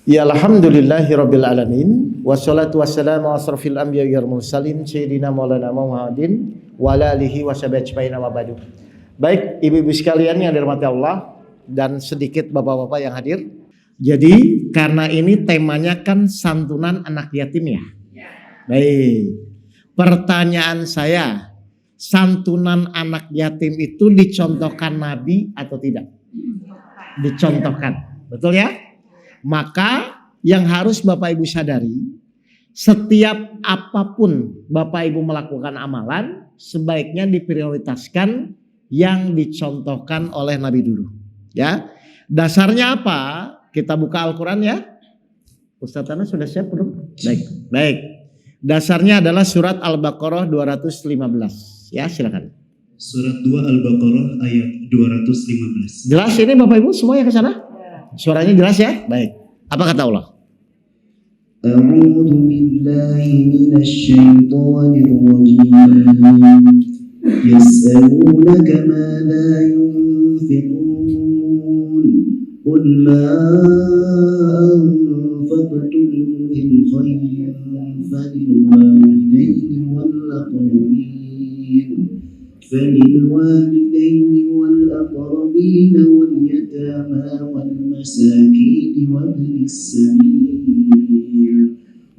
Ya alhamdulillahirabbil alamin wassalatu wassalamu asrofil anbiya'i wal mursalin sayyidina maulana Muhammadin wa ala alihi washabihi ajmain wa ba'du. Baik, ibu-ibu sekalian yang dirahmati Allah dan sedikit bapak-bapak yang hadir. Jadi karena ini temanya kan santunan anak yatim ya. Baik. Pertanyaan saya, santunan anak yatim itu dicontohkan Nabi atau tidak? Dicontohkan. Betul ya? Maka yang harus Bapak Ibu sadari, setiap apapun Bapak Ibu melakukan amalan, sebaiknya diprioritaskan yang dicontohkan oleh Nabi dulu. Ya, dasarnya apa? Kita buka Al-Quran ya. Ustaz Ana sudah siap belum? Baik. Dasarnya adalah surat Al-Baqarah 215. Ya, silakan. Surat 2 Al-Baqarah ayat 215. Jelas ini Bapak Ibu semuanya ke sana? Suaranya jelas ya? Baik. Apa kata Allah? A'udzu billahi minasy syaithanir rajim. Yas'alunaka madza yunfiqun. Qul ma anfaqtum min khairin falil walidayni wal aqrabin. فللوالدين والأقربين واليتامى والمساكين وابن السبيل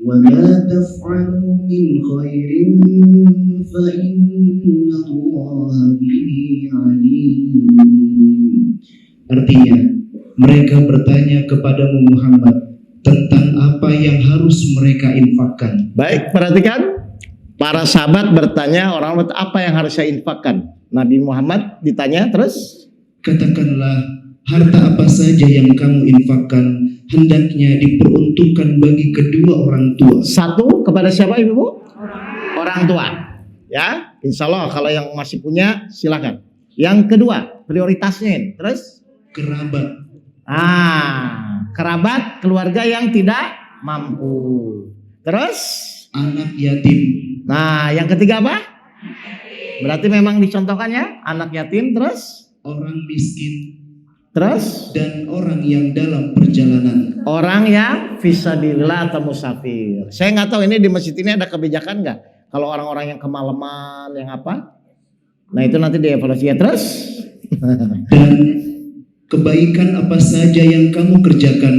وما تفعلوا من خير فإن الله به عليم. Artinya, mereka bertanya kepadamu Muhammad tentang apa yang harus mereka infakkan. Baik, perhatikan. Para sahabat bertanya, orang apa yang harus saya infakkan? Nabi Muhammad ditanya terus, katakanlah harta apa saja yang kamu infakkan hendaknya diperuntukkan bagi kedua orang tua. Satu, kepada siapa ibu? Orang tua. Ya, insya Allah kalau yang masih punya silakan. Yang kedua, prioritasnya terus kerabat. Kerabat keluarga yang tidak mampu. Terus anak yatim. Nah, yang ketiga apa? Berarti memang dicontohkan ya, anak yatim, terus orang miskin, terus dan orang yang dalam perjalanan. Orang yang fisabilillah atau musafir. Saya nggak tahu ini di masjid ini ada kebijakan nggak? Kalau orang-orang yang kemalaman, yang apa? Nah itu nanti dievaluasi ya. Terus dan kebaikan apa saja yang kamu kerjakan,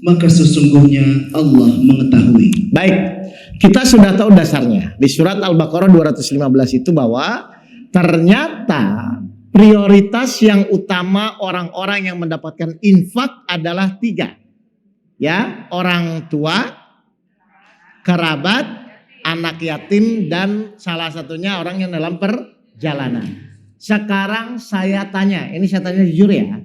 maka sesungguhnya Allah mengetahui. Baik. Kita sudah tahu dasarnya di surat Al-Baqarah 215 itu bahwa ternyata prioritas yang utama orang-orang yang mendapatkan infak adalah 3. Ya, orang tua, kerabat, anak yatim, dan salah satunya orang yang dalam perjalanan. Sekarang saya tanya, ini saya tanya jujur ya.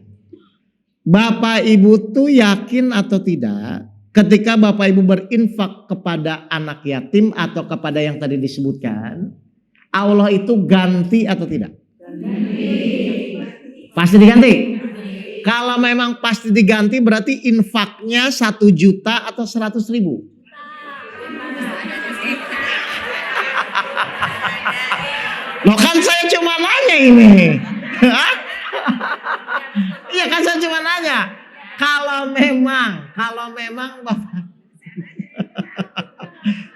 Bapak Ibu tuh yakin atau tidak? Ketika Bapak Ibu berinfak kepada anak yatim atau kepada yang tadi disebutkan, Allah itu ganti atau tidak? Ganti. Pasti diganti? Kalau memang pasti diganti berarti infaknya 1 juta atau 100.000? Loh kan saya cuma nanya ini. Iya kan saya cuma nanya. Kalau memang Bapak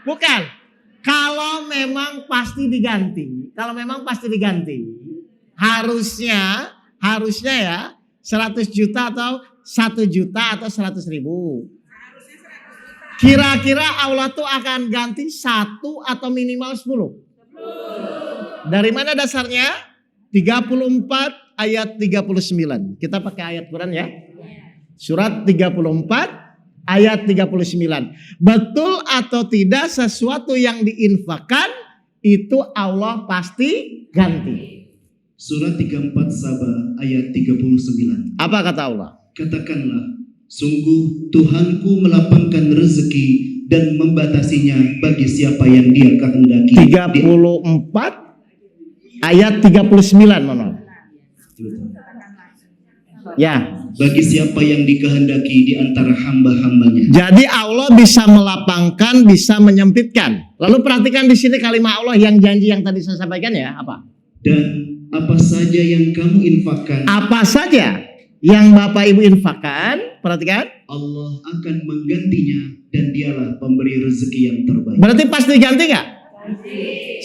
bukan, kalau memang pasti diganti, harusnya ya 100 juta atau 1 juta atau 100.000. Kira-kira Allah tuh akan ganti 1 atau minimal 10? Dari mana dasarnya? 34 ayat 39. Kita pakai ayat Quran ya. Surat 34 ayat 39. Betul atau tidak sesuatu yang diinfakkan itu Allah pasti ganti. Surat 34 Saba ayat 39. Apa kata Allah? Katakanlah, sungguh Tuhanku melapangkan rezeki dan membatasinya bagi siapa yang Dia kehendaki. 34 ayat 39 mana? Ya. Bagi siapa yang dikehendaki di antara hamba-hambanya. Jadi Allah bisa melapangkan, bisa menyempitkan. Lalu perhatikan di sini kalimat Allah yang janji yang tadi saya sampaikan ya, apa? Dan apa saja yang kamu infakkan. Apa saja yang Bapak Ibu infakkan, perhatikan, Allah akan menggantinya dan dialah pemberi rezeki yang terbaik. Berarti pasti ganti nggak?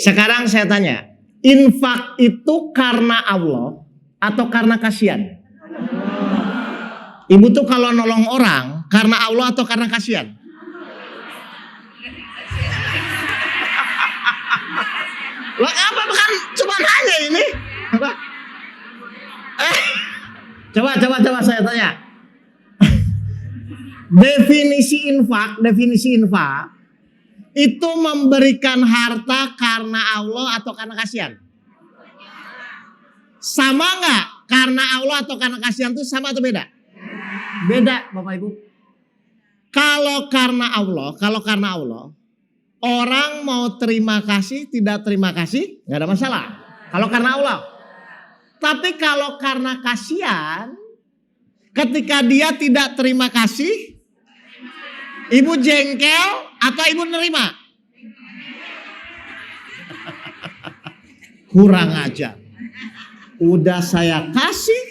Sekarang saya tanya, infak itu karena Allah atau karena kasihan? Ibu tuh kalau nolong orang karena Allah atau karena kasihan? Lah apa bukan cuma nanya ini? Apa? Coba saya tanya. Definisi infak itu memberikan harta karena Allah atau karena kasihan? Sama nggak? Karena Allah atau karena kasihan itu sama atau beda? Beda, Bapak Ibu. Kalau karena Allah, orang mau terima kasih, tidak terima kasih, nggak ada masalah. Kalau karena Allah. Tapi kalau karena kasihan, ketika dia tidak terima kasih, ibu jengkel atau ibu nerima? Kurang ajar. Udah saya kasih,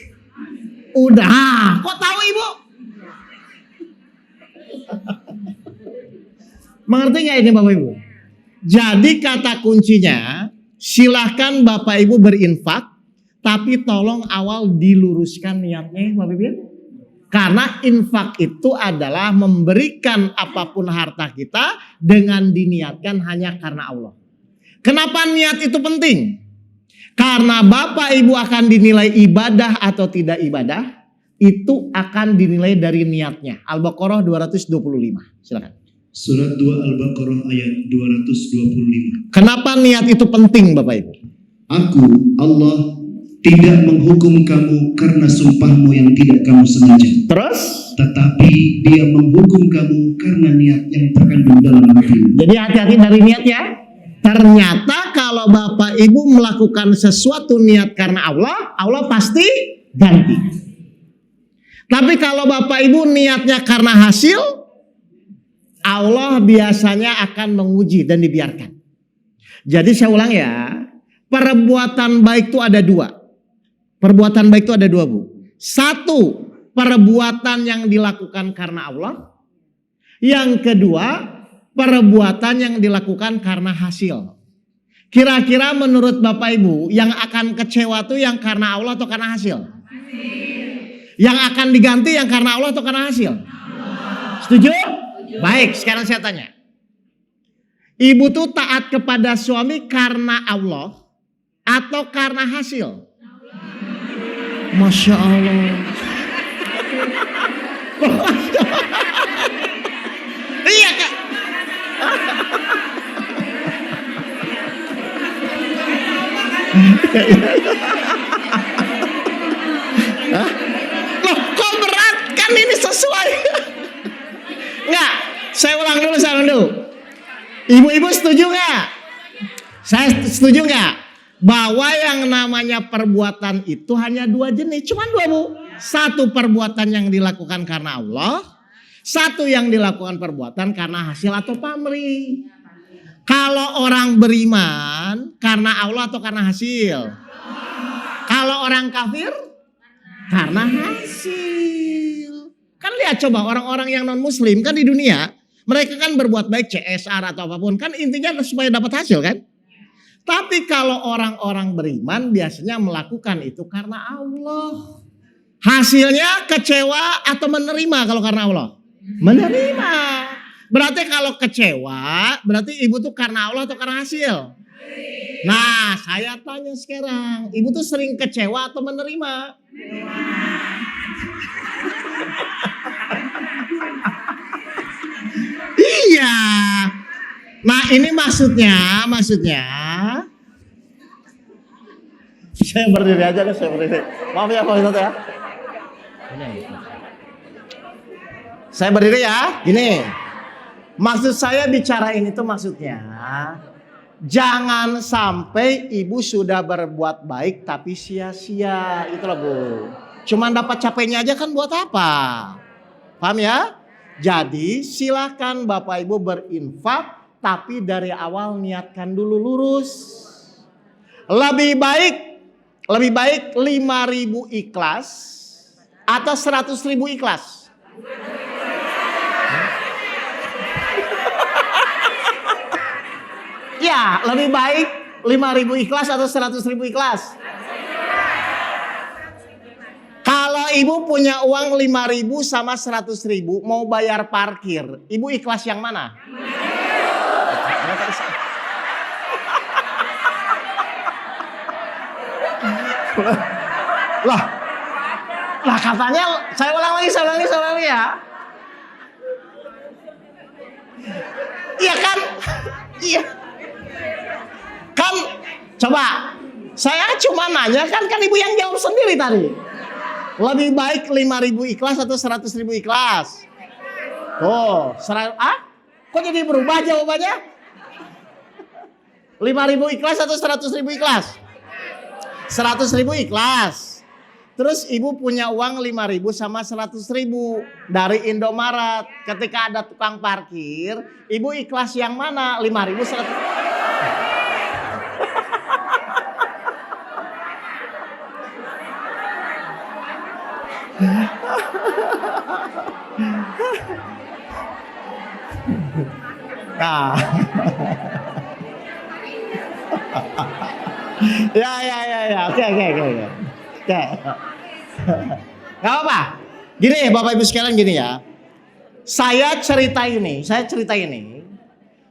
udah. Kok tahu ibu? Mengerti nggak ini Bapak Ibu? Jadi kata kuncinya, silahkan Bapak Ibu berinfak, tapi tolong awal diluruskan niatnya Bapak Ibu. Karena infak itu adalah memberikan apapun harta kita dengan diniatkan hanya karena Allah. Kenapa niat itu penting? Karena Bapak Ibu akan dinilai ibadah atau tidak ibadah, itu akan dinilai dari niatnya. Al-Baqarah 225. Silakan. Surat 2 Al-Baqarah ayat 225. Kenapa niat itu penting Bapak Ibu? Aku, Allah, tidak menghukum kamu karena sumpahmu yang tidak kamu sengaja. Terus? Tetapi dia menghukum kamu karena niat yang terkandung dalam hatimu. Jadi hati-hati dari niat ya. Ternyata kalau Bapak Ibu melakukan sesuatu niat karena Allah, Allah pasti ganti. Tapi kalau Bapak Ibu niatnya karena hasil, Allah biasanya akan menguji dan dibiarkan. Jadi saya ulang ya, perbuatan baik itu ada dua. Perbuatan baik itu ada dua Bu. Satu, perbuatan yang dilakukan karena Allah. Yang kedua, perbuatan yang dilakukan karena hasil. Kira-kira menurut Bapak Ibu, yang akan kecewa itu yang karena Allah atau karena hasil? Yang akan diganti yang karena Allah atau karena hasil? Setuju? Baik, sekarang saya tanya. Ibu tuh taat kepada suami karena Allah atau karena hasil? Masya Allah. Iya Kak. Loh, kok berat? Kan ini sesuai. Enggak, saya ulang dulu. Ibu-ibu setuju nggak? Saya setuju nggak? Bahwa yang namanya perbuatan itu hanya dua jenis, cuma dua Bu. Satu perbuatan yang dilakukan karena Allah, satu yang dilakukan perbuatan karena hasil atau pamrih. Kalau orang beriman karena Allah atau karena hasil? Kalau orang kafir karena hasil. Kan lihat coba orang-orang yang non muslim kan di dunia, mereka kan berbuat baik CSR atau apapun, kan intinya supaya dapat hasil kan. Tapi kalau orang-orang beriman biasanya melakukan itu karena Allah. Hasilnya kecewa atau menerima kalau karena Allah? Menerima. Berarti kalau kecewa, berarti ibu tuh karena Allah atau karena hasil? Nah, saya tanya sekarang, ibu tuh sering kecewa atau menerima? Iya. Nah, ini maksudnya saya berdiri aja deh, saya berdiri. Maaf ya Pak Ustadz ya. Saya berdiri ya, gini. Maksud saya bicara ini tuh maksudnya jangan sampai ibu sudah berbuat baik tapi sia-sia. Itulah Bu. Cuman dapat capeknya aja kan buat apa? Paham ya? Jadi silakan Bapak Ibu berinfak tapi dari awal niatkan dulu lurus. Lebih baik 5.000 ikhlas atau 100.000 ikhlas? lebih baik 5.000 ikhlas atau 100.000 ikhlas? Kalau ibu punya uang 5.000 sama 100.000 mau bayar parkir, ibu ikhlas yang mana? Lah katanya saya ulang lagi ya. Iya kan? Iya. Kan coba saya cuma nanya kan ibu yang jawab sendiri tadi. Lebih baik 5.000 ikhlas atau 100.000 ikhlas? Oh, kok jadi berubah jawabannya? 5.000 ikhlas atau 100.000 ikhlas? 100.000 ikhlas. Terus ibu punya uang 5.000 sama 100.000 dari Indomaret. Ketika ada tukang parkir, ibu ikhlas yang mana? 5.000, 100.000? Nah. Ya. Oke. Gak apa-apa. Gini Bapak Ibu sekalian gini ya. Saya cerita ini.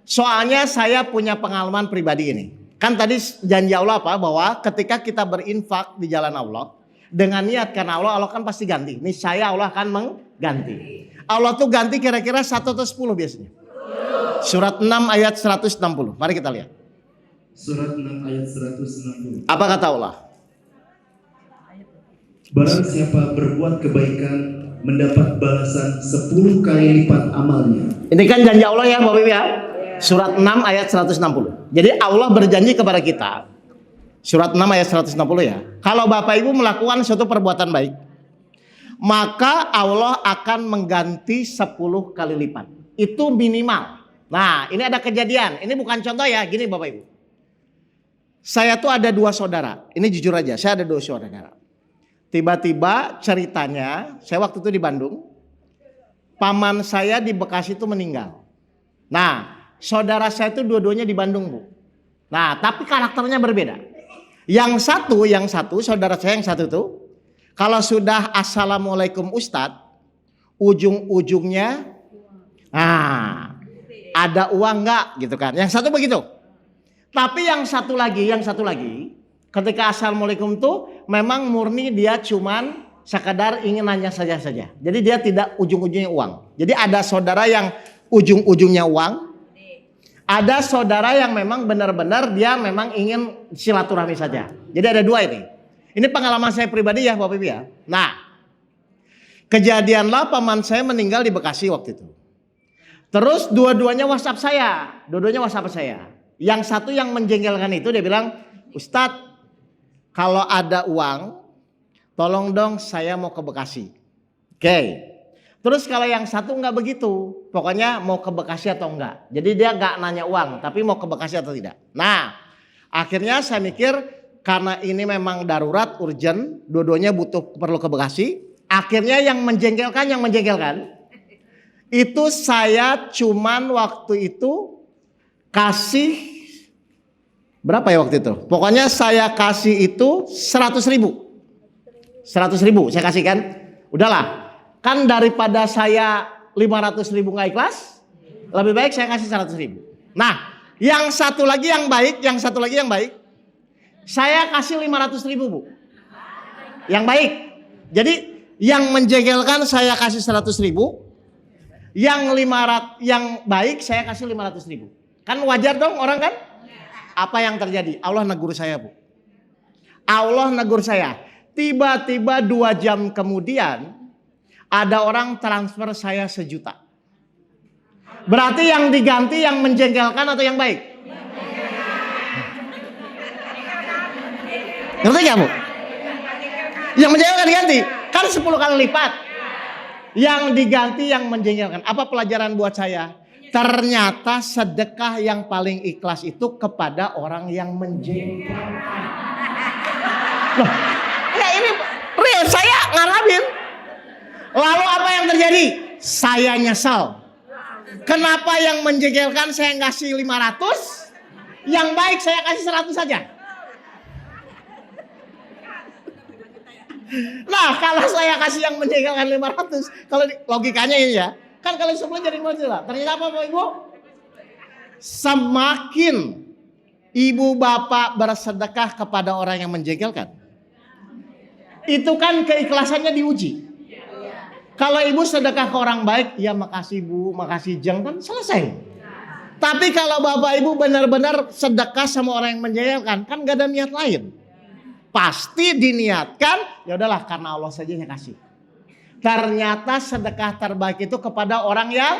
Soalnya saya punya pengalaman pribadi ini. Kan tadi janji Allah apa? Bahwa ketika kita berinfak di jalan Allah. Dengan niat karena Allah kan pasti ganti. Nih saya Allah akan mengganti. Allah tuh ganti kira-kira 1 atau 10 biasanya. Surat 6 ayat 160. Mari kita lihat. Surat 6 ayat 160. Apa kata Allah? Barang siapa berbuat kebaikan mendapat balasan 10 kali lipat amalnya. Ini kan janji Allah ya Bapak Ibu ya. Surat 6 ayat 160. Jadi Allah berjanji kepada kita. Surat 6 ayat 160 ya. Kalau Bapak Ibu melakukan suatu perbuatan baik, maka Allah akan mengganti 10 kali lipat. Itu minimal. Nah, ini ada kejadian. Ini bukan contoh ya. Gini Bapak Ibu. Saya tuh ada 2 saudara. Ini jujur aja, saya ada 2 saudara. Tiba-tiba ceritanya, saya waktu itu di Bandung. Paman saya di Bekasi itu meninggal. Nah, saudara saya itu dua-duanya di Bandung, Bu. Nah, tapi karakternya berbeda. Yang satu, saudara saya yang satu tuh, kalau sudah Assalamualaikum Ustadz, ujung-ujungnya, ada uang nggak gitu kan? Yang satu begitu. Tapi yang satu lagi, ketika Assalamualaikum tuh memang murni dia cuman sekadar ingin nanya saja. Jadi dia tidak ujung-ujungnya uang. Jadi ada saudara yang ujung-ujungnya uang. Ada saudara yang memang benar-benar dia memang ingin silaturahmi saja. Jadi ada 2 ini. Ini pengalaman saya pribadi ya Bapak Ibu ya. Nah, kejadianlah paman saya meninggal di Bekasi waktu itu. Terus dua-duanya WhatsApp saya. Yang satu yang menjengkelkan itu dia bilang, Ustadz, kalau ada uang, tolong dong saya mau ke Bekasi. Oke. Terus kalau yang satu nggak begitu, pokoknya mau ke Bekasi atau enggak. Jadi dia nggak nanya uang, tapi mau ke Bekasi atau tidak. Nah, akhirnya saya mikir karena ini memang darurat, urgent, dua-duanya perlu ke Bekasi. Akhirnya yang menjengkelkan, itu saya cuman waktu itu kasih berapa ya waktu itu? Pokoknya saya kasih itu 100.000. 100.000 saya kasih kan. Udahlah. Kan daripada saya 500.000 nggak ikhlas, lebih baik saya kasih 100.000. Nah, yang satu lagi yang baik, saya kasih 500.000 Bu. Yang baik. Jadi yang menjengkelkan saya kasih 100.000, yang baik saya kasih 500.000. Kan wajar dong orang kan? Apa yang terjadi? Allah negur saya Bu. Allah negur saya. Tiba-tiba 2 jam kemudian ada orang transfer saya 1 juta. Berarti yang diganti yang menjengkelkan atau yang baik? Ngerti gak Bu? Yang menjengkelkan diganti. Kan 10 kali lipat. Yang diganti yang menjengkelkan. Apa pelajaran buat saya? Ternyata sedekah yang paling ikhlas itu kepada orang yang menjengkelkan. Loh, ya ini real, saya ngalamin. Lalu apa yang terjadi? Saya nyesal. Kenapa yang menjengkelkan saya ngasih 500? Yang baik saya kasih 100 saja. Nah, kalau saya kasih yang menjengkelkan 500, kalau logikanya ini ya, kan kalau 10 jadi 5 juta. Ternyata apa Bapak Ibu? Semakin ibu bapak bersedekah kepada orang yang menjengkelkan, itu kan keikhlasannya diuji. Kalau ibu sedekah ke orang baik, ya makasih bu, makasih jeng, kan selesai. Tapi kalau bapak ibu benar-benar sedekah sama orang yang menjengkelkan, kan gak ada niat lain. Pasti diniatkan, ya udahlah karena Allah saja saya kasih. Ternyata sedekah terbaik itu kepada orang yang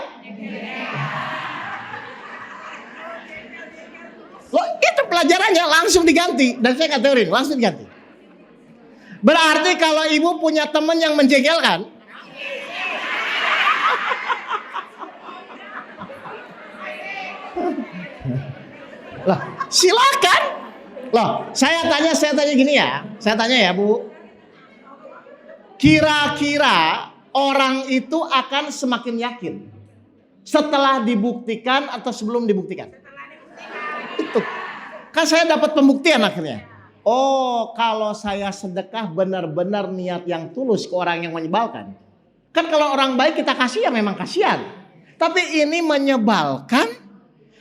loh, itu pelajarannya langsung diganti. Dan saya kategorin, langsung diganti. Berarti kalau ibu punya teman yang menjengkelkan, lah silakan. Loh, saya tanya gini ya. Saya tanya ya Bu. Kira-kira orang itu akan semakin yakin setelah dibuktikan atau sebelum dibuktikan? Itu kan saya dapat pembuktian akhirnya. Oh, kalau saya sedekah benar-benar niat yang tulus ke orang yang menyebalkan. Kan kalau orang baik kita kasih ya memang kasihan. Tapi ini menyebalkan,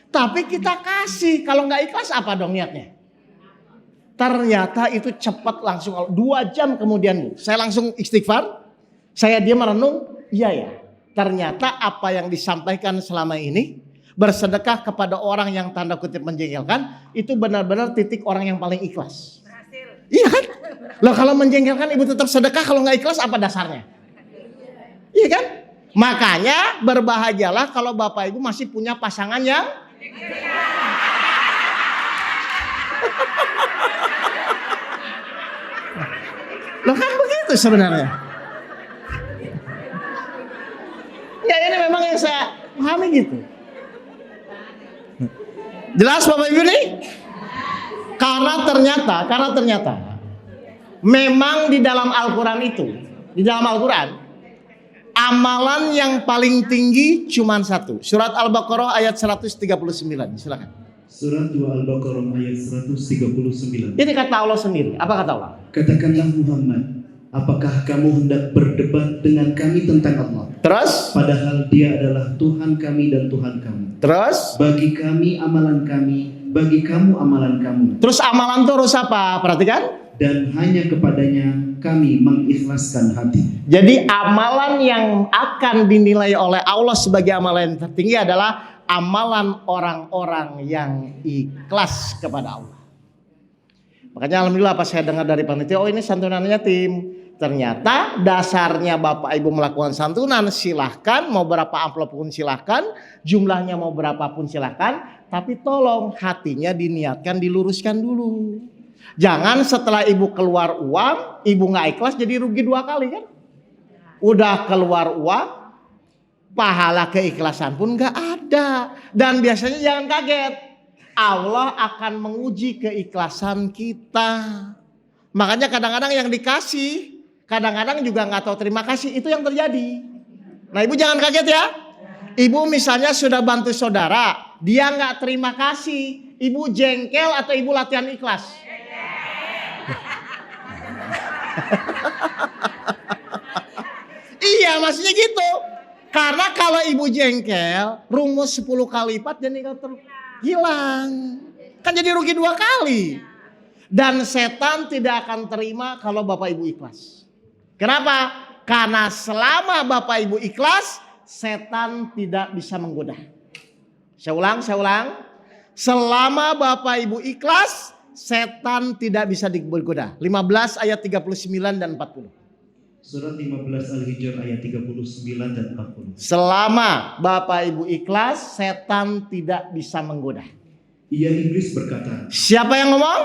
tapi kita kasih. Kalau nggak ikhlas apa dong niatnya? Ternyata itu cepat langsung 2 jam kemudian saya langsung istighfar. Saya diam merenung, iya ya. Ternyata apa yang disampaikan selama ini, bersedekah kepada orang yang tanda kutip menjengkelkan, itu benar-benar titik orang yang paling ikhlas. Berhasil. Iya kan? Loh kalau menjengkelkan ibu tetap sedekah, kalau nggak ikhlas apa dasarnya? Iya kan? Makanya berbahagialah kalau bapak ibu masih punya pasangan yang loh kan begitu sebenarnya. Ya ini memang yang saya pahami gitu. Jelas Bapak Ibu nih? Karena ternyata memang di dalam Al-Quran itu, di dalam Al-Quran amalan yang paling tinggi cuma satu. Surat Al-Baqarah ayat 139. Silakan. Surat 2 Al-Baqarah ayat 139. Ini kata Allah sendiri. Apa kata Allah? Katakanlah Muhammad, apakah kamu hendak berdebat dengan kami tentang Allah? Terus? Padahal dia adalah Tuhan kami dan Tuhan kamu. Terus? Bagi kami amalan kami, bagi kamu amalan kamu. Terus amalan itu harus apa? Perhatikan. Dan hanya kepadanya kami mengikhlaskan hati. Jadi amalan yang akan dinilai oleh Allah sebagai amalan yang tertinggi adalah amalan orang-orang yang ikhlas kepada Allah. Makanya alhamdulillah pas saya dengar dari panitia, oh ini santunannya tim. Ternyata dasarnya Bapak Ibu melakukan santunan, silahkan, mau berapa amplop pun silahkan, jumlahnya mau berapa pun silahkan, tapi tolong hatinya diniatkan, diluruskan dulu. Jangan setelah ibu keluar uang, ibu nggak ikhlas jadi rugi 2 kali kan? Udah keluar uang, pahala keikhlasan pun nggak ada. Dan biasanya jangan kaget, Allah akan menguji keikhlasan kita. Makanya kadang-kadang yang dikasih, kadang-kadang juga nggak tahu terima kasih, itu yang terjadi. Nah ibu jangan kaget ya. Ibu misalnya sudah bantu saudara, dia nggak terima kasih, ibu jengkel atau ibu latihan ikhlas? Iya maksudnya gitu. Karena kalau ibu jengkel, rumus 10 kali lipat jadi hilang. Kan jadi rugi 2 kali. Dan setan tidak akan terima kalau bapak ibu ikhlas. Kenapa? Karena selama bapak ibu ikhlas, setan tidak bisa menggoda. Saya ulang. Selama bapak ibu ikhlas, setan tidak bisa digoda. 15 ayat 39 dan 40. Surat 15 Al-Hijr ayat 39 dan 40. Selama bapak ibu ikhlas, setan tidak bisa menggoda. Ia iblis berkata. Siapa yang ngomong?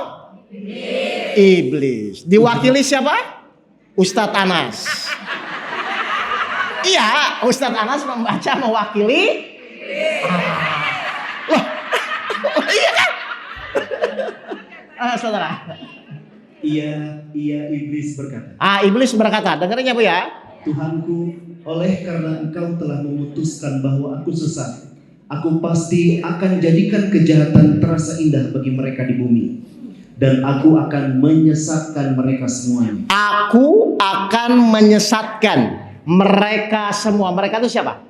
Iblis. Diwakili siapa? Ustadz Anas. Iya, Ustadz Anas membaca mewakili. Loh, iya kan? Saudara. Ia iblis berkata. Iblis berkata, dengarnya Bu ya. Tuhanku, oleh karena engkau telah memutuskan bahwa aku sesat, Aku pasti akan jadikan kejahatan terasa indah bagi mereka di bumi, dan aku akan menyesatkan mereka semuanya. Aku akan menyesatkan mereka semua. Mereka itu siapa?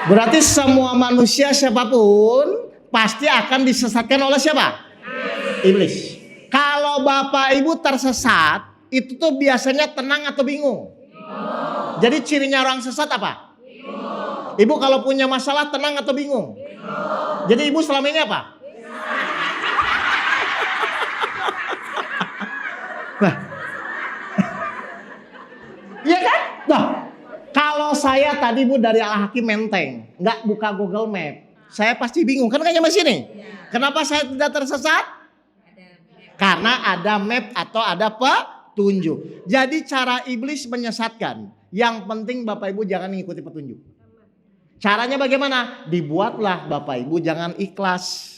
Berarti semua manusia siapapun pasti akan disesatkan oleh siapa? Iblis. Kalau Bapak Ibu tersesat, itu tuh biasanya tenang atau bingung? Jadi cirinya orang sesat apa? Ibu kalau punya masalah tenang atau bingung? Jadi ibu selama ini apa? Nah, iya kan? Nah, kalau saya tadi Bu dari Al-Hakim Menteng, nggak buka Google Map, saya pasti bingung. Kan kayaknya masih nih. Kenapa saya tidak tersesat? Karena ada map atau ada petunjuk. Jadi cara iblis menyesatkan. Yang penting Bapak Ibu jangan mengikuti petunjuk. Caranya bagaimana? Dibuatlah Bapak Ibu jangan ikhlas.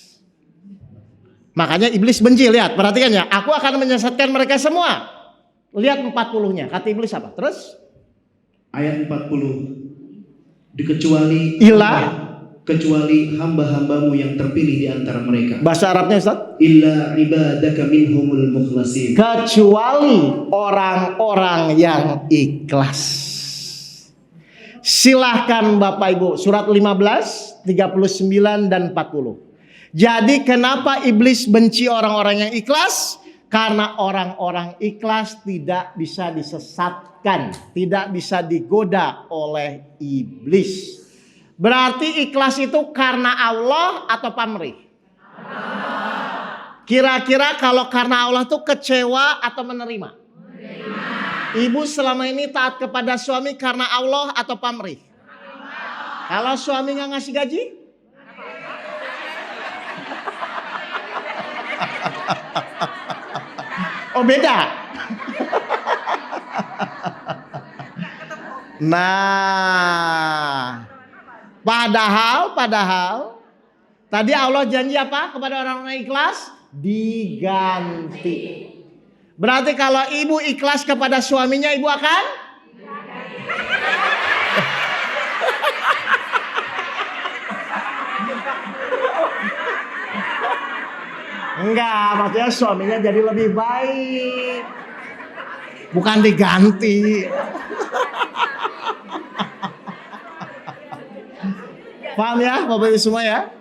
Makanya iblis benci, lihat, perhatikan ya. Aku akan menyesatkan mereka semua. Lihat 40-nya, kata iblis apa? Terus? Ayat 40. Dikecuali kecuali hamba-hambamu yang terpilih di antara mereka. Bahasa Arabnya Ustaz? Illa ibadaka minhumul mukhlasin. Kecuali orang-orang yang ikhlas. Silahkan Bapak Ibu, surat 15, 39 dan 40. Jadi kenapa iblis benci orang-orang yang ikhlas? Karena orang-orang ikhlas tidak bisa disesatkan, tidak bisa digoda oleh iblis. Berarti ikhlas itu karena Allah atau pamrih? Kira-kira kalau karena Allah tuh kecewa atau menerima? Ibu selama ini taat kepada suami karena Allah atau pamrih? Kalau suami nggak ngasih gaji? Oh beda. Nah, padahal tadi Allah janji apa kepada orang-orang ikhlas? Diganti. Berarti kalau ibu ikhlas kepada suaminya, ibu akan enggak, maksudnya suaminya jadi lebih baik. Bukan diganti. Paham ya Bapak Ibu semua ya?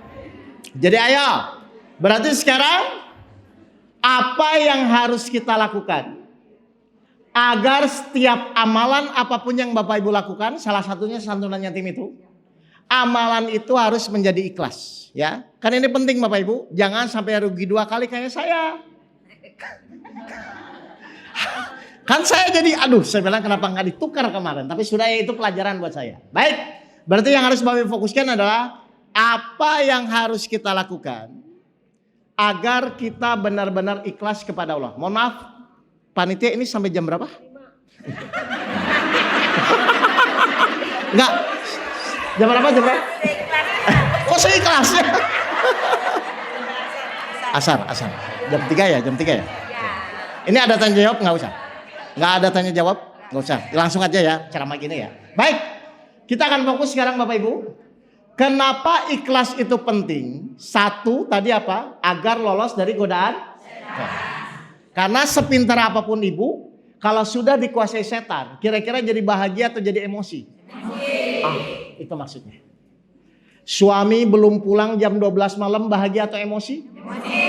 Jadi ayo. Berarti sekarang apa yang harus kita lakukan? Agar setiap amalan apapun yang Bapak Ibu lakukan, salah satunya santunan yatim itu, amalan itu harus menjadi ikhlas, ya. Kan ini penting Bapak Ibu, jangan sampai rugi 2 kali kayak saya. Kan saya jadi, saya bilang kenapa nggak ditukar kemarin, tapi sudah itu pelajaran buat saya. Baik, berarti yang harus Bapak Ibu fokuskan adalah apa yang harus kita lakukan agar kita benar-benar ikhlas kepada Allah. Mohon maaf, panitia ini sampai jam berapa? Enggak. Jam berapa? Kok saya ikhlasnya? Asar. Jam 3 ya? Ini ada tanya jawab nggak usah? Nggak ada tanya jawab? Nggak usah. Langsung aja ya, ceramah gini ya. Baik, kita akan fokus sekarang Bapak Ibu. Kenapa ikhlas itu penting? Satu, tadi apa? Agar lolos dari godaan setan. Karena sepintar apapun ibu, kalau sudah dikuasai setan, kira-kira jadi bahagia atau jadi emosi? Itu maksudnya. Suami belum pulang jam 12 malam, bahagia atau emosi? Emosi.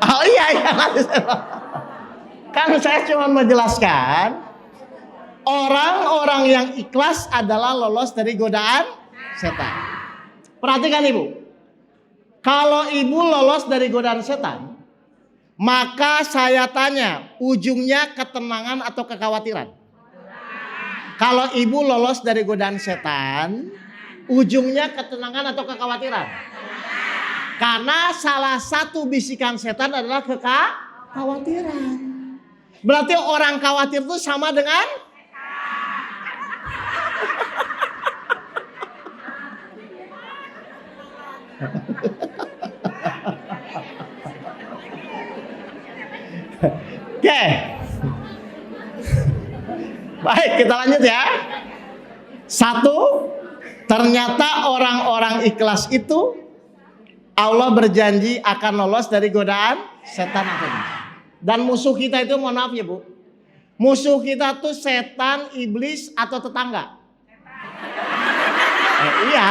Oh iya. Kan saya cuma menjelaskan, orang-orang yang ikhlas adalah lolos dari godaan setan. Perhatikan ibu, kalau ibu lolos dari godaan setan, maka saya tanya, ujungnya ketenangan atau kekhawatiran? Kalau ibu lolos dari godaan setan, ujungnya ketenangan atau kekhawatiran? Karena salah satu bisikan setan adalah kekhawatiran. Berarti orang khawatir itu sama dengan Oke. Baik, kita lanjut ya. 1, ternyata orang-orang ikhlas itu Allah berjanji akan lolos dari godaan setan atau tidak. Dan musuh kita itu, mohon maaf ya Bu, musuh kita tuh setan, iblis atau tetangga? Iya.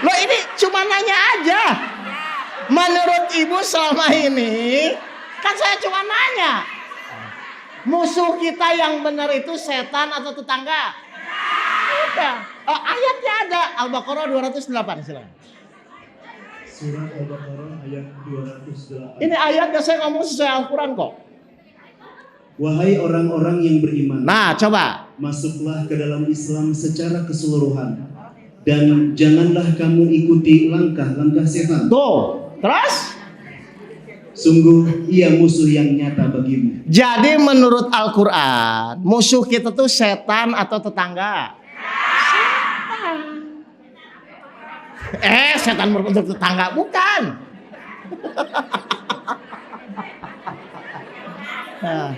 Loh ini cuma nanya aja. Menurut Ibu selama ini, kan saya cuma nanya. Musuh kita yang benar itu setan atau tetangga? Udah. Ayatnya ada. Al-Baqarah 208, silakan. Surah Al-Baqarah ayat 208. Ini ayatnya saya ngomong sesuai Al-Quran kok. Wahai orang-orang yang beriman, Nah, coba. masuklah ke dalam Islam secara keseluruhan, dan janganlah kamu ikuti langkah-langkah setan. Tuh. Terus? Sungguh ia musuh yang nyata bagimu. Jadi menurut Al-Quran, musuh kita tuh setan atau tetangga? Setan berbentuk tetangga, bukan. Nah.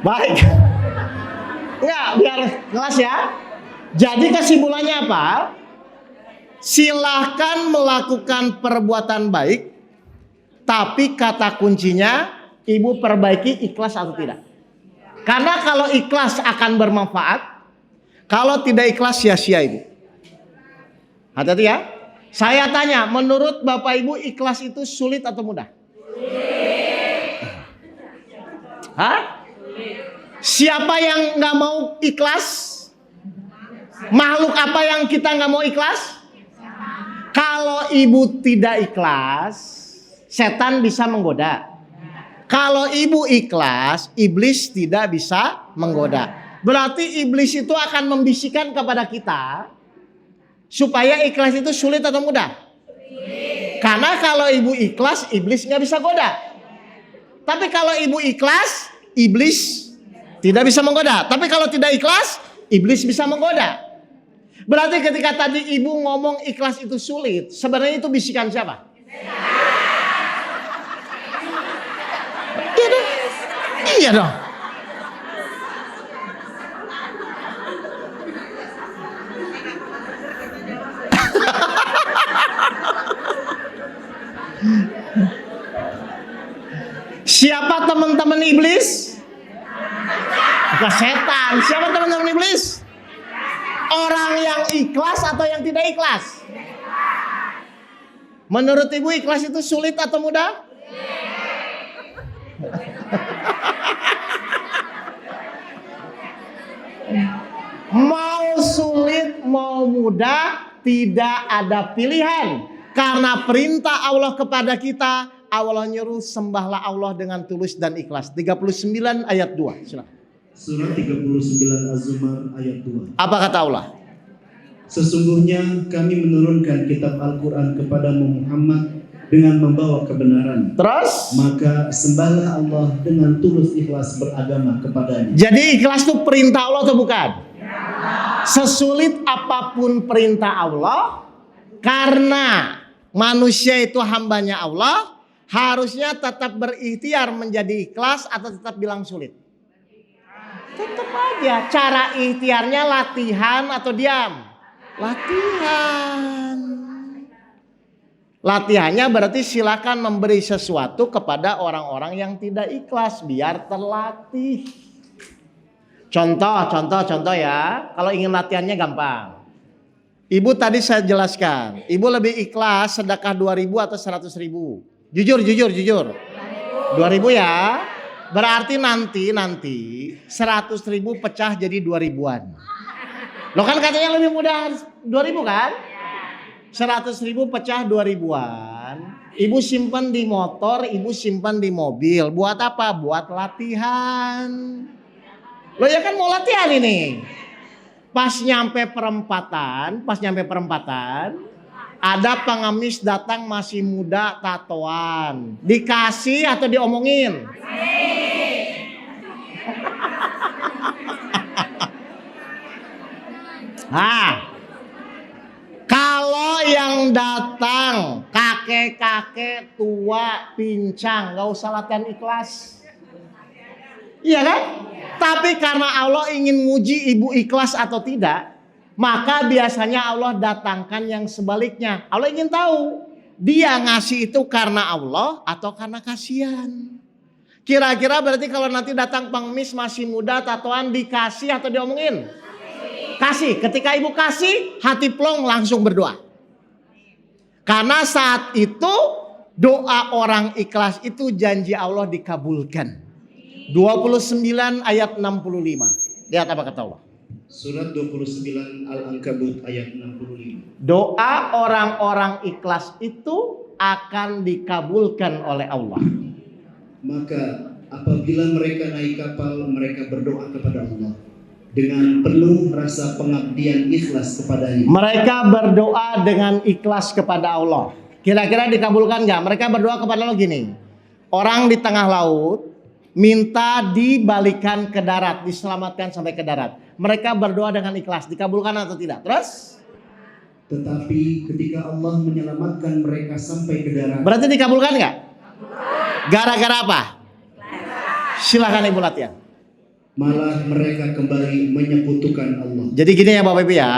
Baik. Enggak, biar jelas ya. Jadi kesimpulannya apa? Silahkan melakukan perbuatan baik, tapi kata kuncinya Ibu perbaiki ikhlas atau tidak. Karena kalau ikhlas akan bermanfaat, kalau tidak ikhlas sia-sia Ibu. Hati-hati ya. Saya tanya, menurut Bapak Ibu ikhlas itu sulit atau mudah? Hah? Siapa yang nggak mau ikhlas? Makhluk apa yang kita nggak mau ikhlas? Kalau Ibu tidak ikhlas, setan bisa menggoda. Kalau Ibu ikhlas, iblis tidak bisa menggoda. Berarti iblis itu akan membisikkan kepada kita supaya ikhlas itu sulit atau mudah? Karena kalau Ibu ikhlas, iblis nggak bisa goda. Tapi kalau Ibu ikhlas, iblis tidak bisa menggoda. Tapi kalau tidak ikhlas, iblis bisa menggoda. Berarti ketika tadi Ibu ngomong ikhlas itu sulit, sebenarnya itu bisikan siapa? Iya dong. Iya dong. Siapa teman-teman iblis? Bukan setan. Siapa teman-teman iblis? Orang yang ikhlas atau yang tidak ikhlas? Menurut Ibu ikhlas itu sulit atau mudah? Mau sulit mau mudah tidak ada pilihan. Karena perintah Allah kepada kita, Allah nyuruh sembahlah Allah dengan tulus dan ikhlas. 39 ayat 2. Silakan. Surah 39 Az-Zumar ayat 2. Apa kata Allah? Sesungguhnya kami menurunkan kitab Al-Quran kepadamu Muhammad dengan membawa kebenaran. Terus? Maka sembahlah Allah dengan tulus ikhlas beragama kepadanya. Jadi ikhlas itu perintah Allah atau bukan? Sesulit apapun perintah Allah, karena manusia itu hambanya Allah, harusnya tetap berikhtiar menjadi ikhlas atau tetap bilang sulit? Tetap aja. Cara ikhtiarnya latihan atau diam? Latihan. Latihannya berarti silakan memberi sesuatu kepada orang-orang yang tidak ikhlas biar terlatih. Contoh ya. Kalau ingin latihannya gampang. Ibu tadi saya jelaskan. Ibu lebih ikhlas sedekah 2.000 atau 100.000? Jujur. 2.000 ya. Berarti nanti 100.000 pecah jadi 2.000-an. Loh kan katanya lebih mudah 2.000 kan? 100.000 pecah 2.000-an. Ibu simpan di motor, ibu simpan di mobil. Buat apa? Buat latihan. Loh ya kan mau latihan ini. Pas nyampe perempatan, ada pengemis datang masih muda tatoan. Dikasih atau diomongin? Nah, kalau yang yang datang kakek-kakek tua pincang, gak usah latihan ikhlas. Iya kan? Tapi karena Allah ingin nguji ibu ikhlas atau tidak, maka biasanya Allah datangkan yang sebaliknya. Allah ingin tahu dia ngasih itu karena Allah atau karena kasihan. Kira-kira berarti kalau nanti datang pengemis masih muda, tatoan, dikasih atau diomongin? Kasih. Ketika ibu kasih, hati plong langsung berdoa. Karena saat itu doa orang ikhlas itu janji Allah dikabulkan. 29 ayat 65. Lihat apa kata Allah. Surat 29 Al-Ankabut ayat 65. Doa orang-orang ikhlas itu akan dikabulkan oleh Allah. Maka apabila mereka naik kapal, mereka berdoa kepada Allah dengan penuh rasa pengabdian ikhlas kepadanya. Mereka berdoa dengan ikhlas kepada Allah. Kira-kira dikabulkan nggak? Mereka berdoa kepada Allah gini. Orang di tengah laut minta dibalikan ke darat, diselamatkan sampai ke darat. Mereka berdoa dengan ikhlas, dikabulkan atau tidak? Terus? Tetapi ketika Allah menyelamatkan mereka sampai ke darat, Berarti dikabulkan nggak? Gara-gara apa? Silakan ibu latihan. malah mereka kembali menyekutukan Allah. Jadi gini ya Bapak Ibu ya.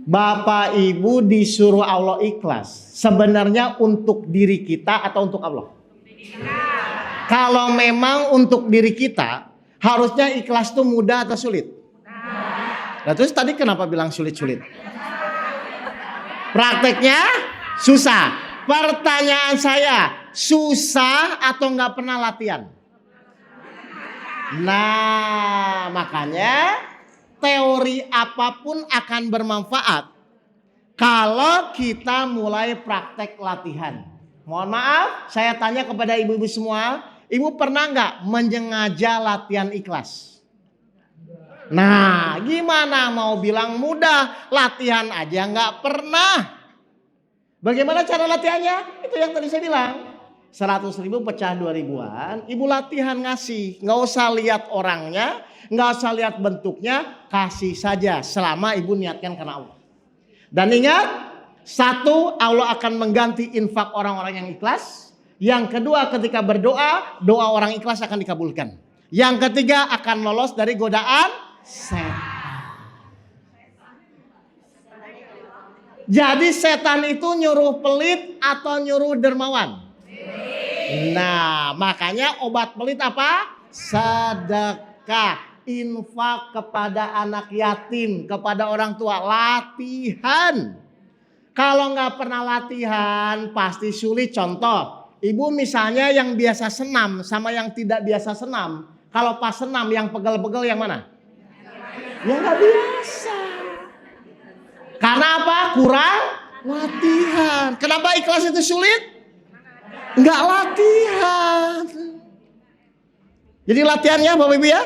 Bapak Ibu disuruh Allah ikhlas. Sebenarnya untuk diri kita atau untuk Allah? Kalau memang untuk diri kita, harusnya ikhlas itu mudah atau sulit? Nah terus tadi kenapa bilang sulit-sulit? Prakteknya susah. Pertanyaan saya, susah atau nggak pernah latihan? Nah makanya teori apapun akan bermanfaat kalau kita mulai praktek latihan. Mohon maaf, saya tanya kepada ibu-ibu semua, ibu pernah nggak menyengaja latihan ikhlas? Nah, gimana mau bilang mudah, latihan aja nggak pernah. Bagaimana cara latihannya? Itu yang tadi saya bilang. 100.000 pecah 2.000-an, ibu latihan ngasih. Nggak usah lihat orangnya, nggak usah lihat bentuknya, kasih saja selama ibu niatkan karena Allah. Dan ingat, satu, Allah akan mengganti infak orang-orang yang ikhlas. Yang kedua, ketika berdoa, doa orang ikhlas akan dikabulkan. Yang ketiga, akan lolos dari godaan setan. Jadi setan itu nyuruh pelit atau nyuruh dermawan? Nah, makanya obat pelit apa? Sedekah, infak kepada anak yatim, kepada orang tua, latihan. Kalau nggak pernah latihan, pasti sulit. Contoh, ibu misalnya yang biasa senam sama yang tidak biasa senam. Kalau pas senam yang pegel-pegel yang mana? Yang nggak biasa. Karena apa? Kurang latihan. Kenapa ikhlas itu sulit? Nggak latihan. Jadi latihannya Bapak Ibu ya.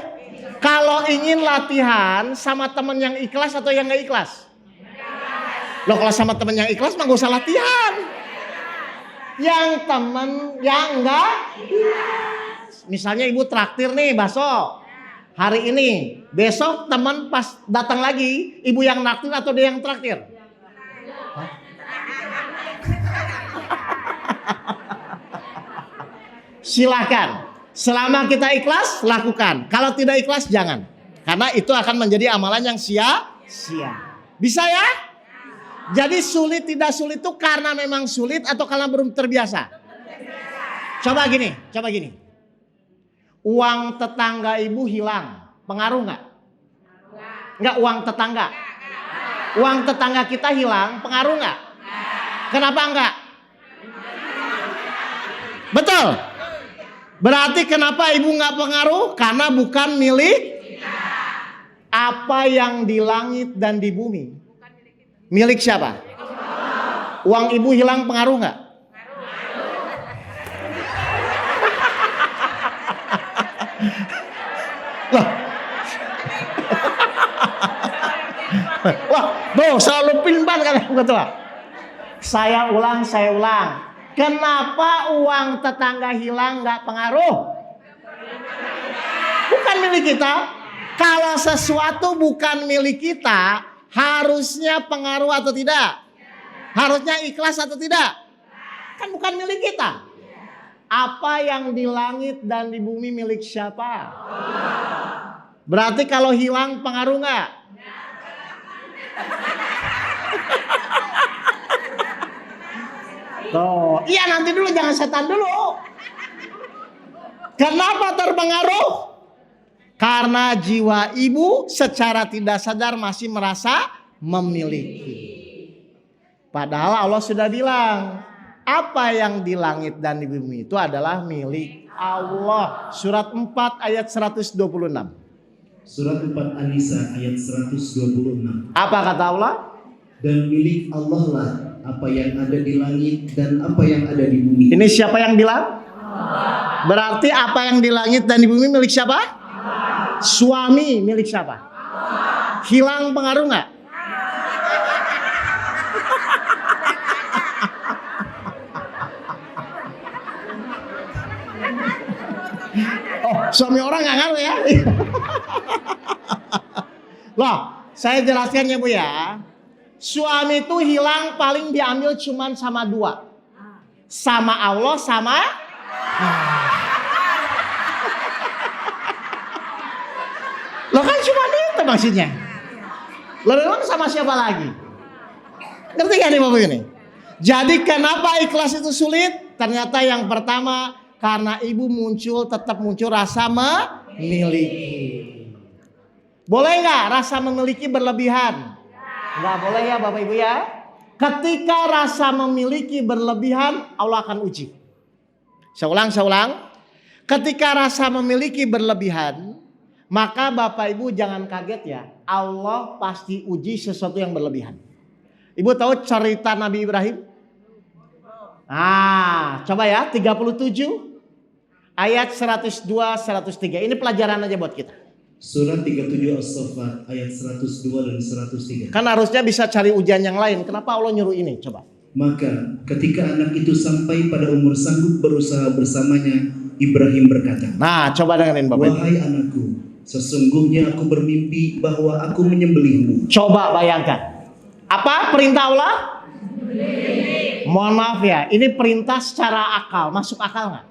Kalau ingin latihan sama teman yang ikhlas atau yang nggak ikhlas? Loh kalau sama teman yang ikhlas mah gak usah latihan. Yang teman yang nggak ikhlas. Misalnya ibu traktir nih bakso hari ini, besok teman pas datang lagi, ibu yang traktir atau dia yang traktir? Silakan. Selama kita ikhlas, lakukan. Kalau tidak ikhlas, jangan. Karena itu akan menjadi amalan yang sia-sia. Bisa ya? Jadi sulit tidak sulit itu karena memang sulit atau karena belum terbiasa? Coba gini. Uang tetangga ibu hilang, pengaruh nggak? Nggak uang tetangga. Uang tetangga kita hilang, pengaruh nggak? Kenapa nggak? Betul. Berarti kenapa ibu nggak pengaruh? Karena bukan milik apa yang di langit dan di bumi. Milik siapa? Uang ibu hilang pengaruh nggak? Loh. Wah, tuh selalu pinban kan ketua. Saya ulang. Kenapa uang tetangga hilang nggak pengaruh? Bukan milik kita. Kalau sesuatu bukan milik kita, harusnya pengaruh atau tidak? Harusnya ikhlas atau tidak? Kan bukan milik kita. Apa yang di langit dan di bumi milik siapa? Berarti kalau hilang pengaruh nggak? Tuh, iya nanti dulu, jangan setan dulu. Kenapa terpengaruh? Karena jiwa ibu secara tidak sadar masih merasa memiliki. Padahal Allah sudah bilang, apa yang di langit dan di bumi itu adalah milik Allah. Surat 4 ayat 126. Surat 4 An-Nisa ayat 126. Apa kata Allah? Dan milik Allah lah apa yang ada di langit dan apa yang ada di bumi. Ini siapa yang bilang? Berarti apa yang di langit dan di bumi milik siapa? Suami milik siapa? Hilang pengaruh nggak? Oh, suami orang nggak ngaruh ya? Loh, saya jelaskan ya Bu ya. Suami itu hilang paling diambil cuman sama dua. Sama Allah sama Loh kan cuma itu maksudnya. Loh memang sama siapa lagi? Ngerti gak nih Bapak ini? Jadi kenapa ikhlas itu sulit? Ternyata yang pertama karena ibu tetap muncul rasa memiliki. Boleh gak rasa memiliki berlebihan? Nggak boleh ya Bapak Ibu ya. Ketika rasa memiliki berlebihan, Allah akan uji. Saya ulang. Ketika rasa memiliki berlebihan, maka Bapak Ibu jangan kaget ya. Allah pasti uji sesuatu yang berlebihan. Ibu tahu cerita Nabi Ibrahim? Coba ya 37 ayat 102 103. Ini pelajaran aja buat kita. Surat 37 As-Saffat ayat 102 dan 103. Kan harusnya bisa cari ujian yang lain. Kenapa Allah nyuruh ini? Coba. Maka ketika anak itu sampai pada umur sanggup berusaha bersamanya, Ibrahim berkata, Nah, coba dengerin Bapak Ibu. wahai anakku, sesungguhnya aku bermimpi bahwa aku menyembelihmu. Coba bayangkan. Apa perintah Allah? Mohon maaf ya, ini perintah secara akal. Masuk akal nggak?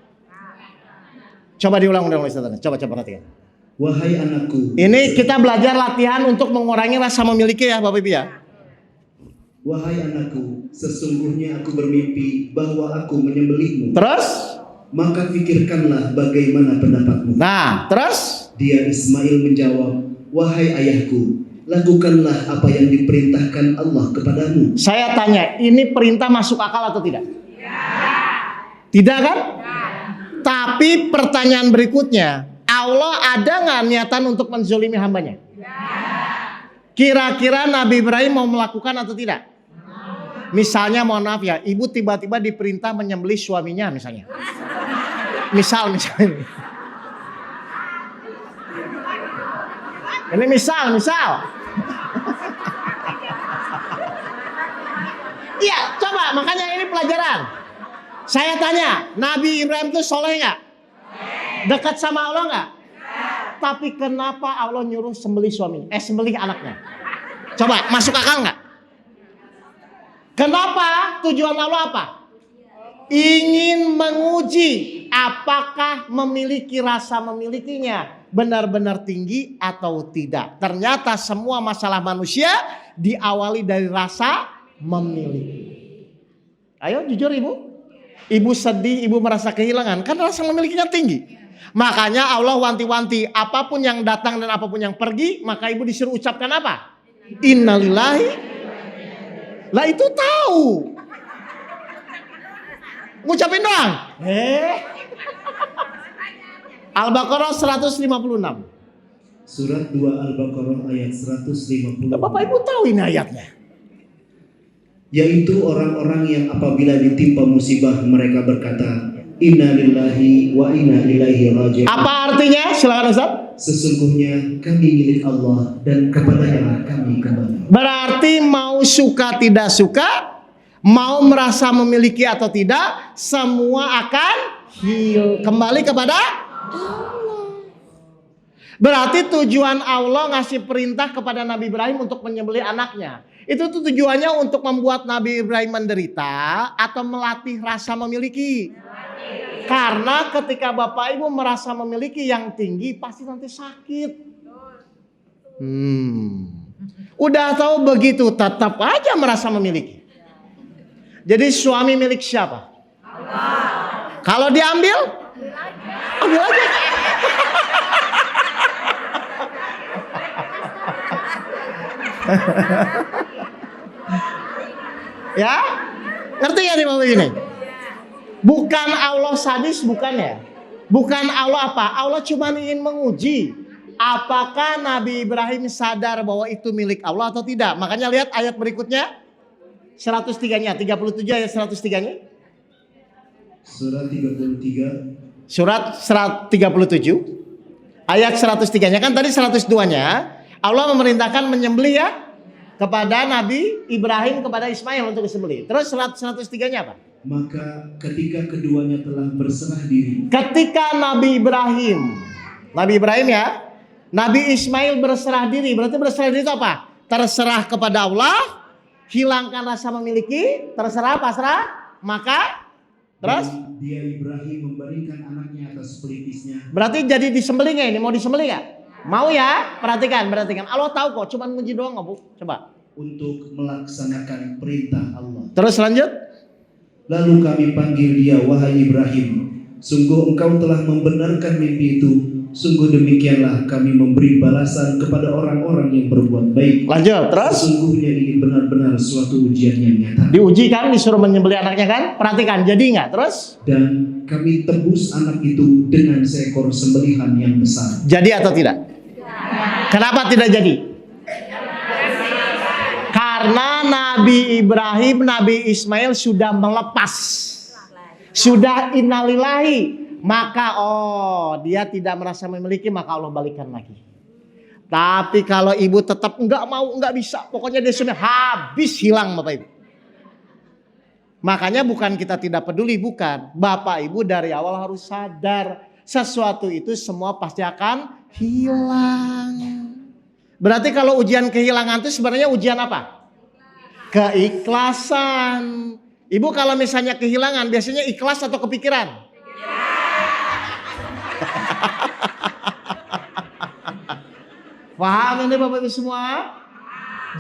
Coba diulang Ustaz. Coba perhatikan. Wahai anakku. Ini kita belajar latihan untuk mengurangi rasa memiliki ya Bapak Ibu ya. Wahai anakku, sesungguhnya aku bermimpi bahwa aku menyembelihmu. Terus? Maka pikirkanlah bagaimana pendapatmu. Nah, terus? Dia Ismail menjawab, wahai ayahku, lakukanlah apa yang diperintahkan Allah kepadamu. Saya tanya, ini perintah masuk akal atau tidak? Tidak kan? Tapi pertanyaan berikutnya, Allah ada nggak niatan untuk menzolimi hambanya? Kira-kira Nabi Ibrahim mau melakukan atau tidak? Misalnya mohon maaf ya, ibu tiba-tiba diperintah menyembelih suaminya misalnya. Misal. Ini misal. Iya, coba makanya ini pelajaran. Saya tanya, Nabi Ibrahim itu soleh nggak? Dekat sama Allah nggak? Tapi kenapa Allah nyuruh sembelih sembelih anaknya? Coba masuk akal nggak? Kenapa? Tujuan Allah apa? Ingin menguji apakah memiliki rasa memilikinya benar-benar tinggi atau tidak. Ternyata semua masalah manusia diawali dari rasa memiliki. Ayo jujur ibu. Ibu sedih, ibu merasa kehilangan karena rasa memilikinya tinggi. Makanya Allah wanti-wanti apapun yang datang dan apapun yang pergi, maka ibu disuruh ucapkan apa? Innalillahi. Lah itu tahu. Ngucapin doang. Al-Baqarah 156. Surat 2 Al-Baqarah ayat 150. Bapak Ibu tahu ini ayatnya. Yaitu orang-orang yang apabila ditimpa musibah mereka berkata, Inna lillahi wa inna ilaihi raji'un. Apa artinya? Silakan Ustaz. Sesungguhnya kami milik Allah dan kepadanya kami kembali. Berarti mau suka tidak suka, mau merasa memiliki atau tidak, semua akan kembali kepada Allah. Berarti tujuan Allah ngasih perintah kepada Nabi Ibrahim untuk menyembelih anaknya. Itu tuh tujuannya untuk membuat Nabi Ibrahim menderita atau melatih rasa memiliki. Karena ketika Bapak Ibu merasa memiliki yang tinggi pasti nanti sakit. Udah tahu begitu tetap aja merasa memiliki. Jadi suami milik siapa? Allah. Kalau diambil, ambil aja. Ya, ngerti ya nih Bapak ini? Bukan Allah sadis, bukan ya? Bukan Allah apa? Allah cuma ingin menguji apakah Nabi Ibrahim sadar bahwa itu milik Allah atau tidak. Makanya lihat ayat berikutnya 103-nya, 37 ayat 103-nya. Surat 33. Surat 137 ayat 103-nya, kan tadi 102-nya Allah memerintahkan menyembelih ya kepada Nabi Ibrahim kepada Ismail untuk disembelih. Terus 103-nya apa? Maka ketika keduanya telah berserah diri. Ketika Nabi Ibrahim ya, Nabi Ismail berserah diri. Berarti berserah diri itu apa? Terserah kepada Allah, hilangkan rasa memiliki, terserah, pasrah, maka terus dia Ibrahim membaringkan anaknya atas pelipisnya. Berarti jadi disembelih nggak ini? Mau disembelih nggak? Mau ya? Perhatikan. Allah tahu kok, cuma nguji doang nggak Bu? Coba. Untuk melaksanakan perintah Allah. Terus lanjut. Lalu kami panggil dia, wahai Ibrahim, sungguh engkau telah membenarkan mimpi itu. Sungguh demikianlah kami memberi balasan kepada orang-orang yang berbuat baik. Lanjut, terus. Sesungguhnya ini benar-benar suatu ujian yang nyata. Diuji kan, disuruh menyembelih anaknya kan? Perhatikan, jadi nggak? Terus? Dan kami tebus anak itu dengan seekor sembelihan yang besar. Jadi atau tidak? Kenapa tidak jadi? Karena Nabi Ibrahim, Nabi Ismail sudah melepas, sudah innalillahi, maka dia tidak merasa memiliki, maka Allah balikan lagi. Tapi kalau ibu tetap enggak mau, enggak bisa, pokoknya dia sudah habis, hilang Bapak Ibu. Makanya bukan kita tidak peduli, bukan. Bapak Ibu dari awal harus sadar sesuatu itu semua pasti akan hilang. Berarti kalau ujian kehilangan itu sebenarnya ujian apa? Keikhlasan. Ibu kalau misalnya kehilangan biasanya ikhlas atau kepikiran? Paham ini Bapak Ibu semua?